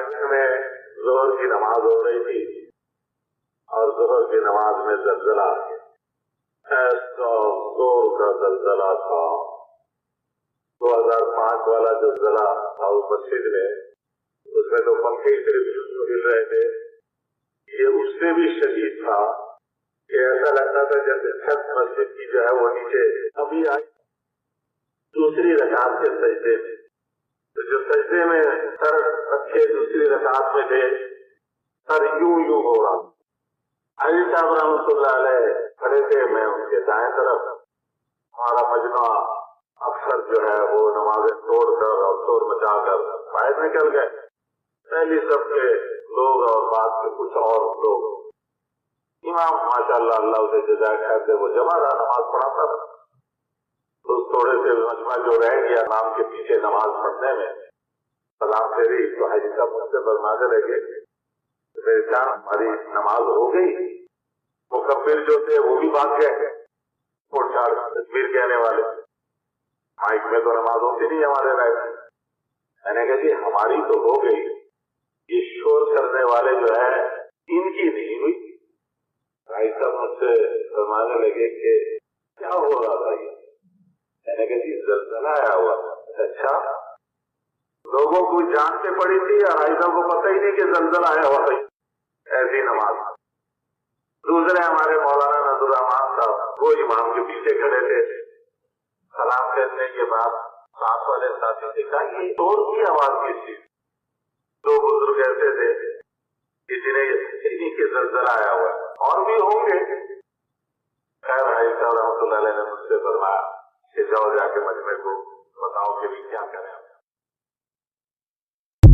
علاقے میں ظہر کی نماز ہو رہی تھی اور ظہر کی نماز میں زلزلہ آ گیا، ایسا زور کا زلزلہ تھا، 2005 والا جو زلزلہ تھا اس مسجد میں، اس میں تو پنکھے صرف ہل رہے تھے، یہ اس سے بھی شدید تھا کہ ایسا لگتا تھا جیسے چھت مسجد کی جو ہے وہ نیچے ابھی آئی۔ دوسری رکعت کے سجدے میں تو جو سجدے میں سر رکھے دوسری رکعت میں تھے، سر یوں ہو رہا۔ علی صاحب رحمۃ اللہ علیہ کھڑے تھے، میں ان کے دائیں طرف، ہمارا مجمع اکثر جو ہے وہ نمازیں توڑ کر اور شور مچا کر باہر نکل گئے، پہلی صف کے لوگ اور بعد کے کچھ اور لوگ۔ امام ماشاء اللہ اللہ اسے جزائے خیر دے، وہ جمع رہا، نماز پڑھاتا تھا۔ تو تھوڑے سے مجمع جو رہ گیا امام کے پیچھے نماز پڑھنے میں، سلام پھیری تو حاجی صاحب مجھ سے فرمانے لگے میرے جان ہماری نماز ہو گئی۔ مکبر جو تھے وہ بھی بھاگ گئے، اٹھ جھاڑ تکبیر کہنے والے، مائک میں تو نماز ہوتی نہیں ہمارے رائے۔ میں نے کہا جی ہماری تو ہو گئی، یہ شور کرنے والے جو ہے ان کی نہیں ہوئی۔ بھائی صاحب مجھ سے فرمانے لگے کہ کیا ہو رہا تھا یہ؟ میں نے کہا جی زلزلہ آیا ہوا۔ اچھا، لوگوں کو جان سے پڑی تھی اور بھائی صاحب کو پتہ ہی نہیں کہ زلزلہ آیا ہوا تھا، ایسی نماز۔ دوسرے ہمارے مولانا نذر الرحمان صاحب وہ امام کے پیچھے کھڑے تھے، سلام کہنے کے بعد ساتھ والے ساتھی سے کہا یہ شور کی آواز کس چیز؟ دو بزرگ ایسے تھے کہ جنہیں کے زلزلہ آیا ہوا ہے، اور بھی ہوں گے۔ خیر بھائی صاحب رحمۃ اللہ علیہ نے مجھ سے فرمایا کہ جاؤ جا کے مجمع کو بتاؤ کہ بھی کیا کریں۔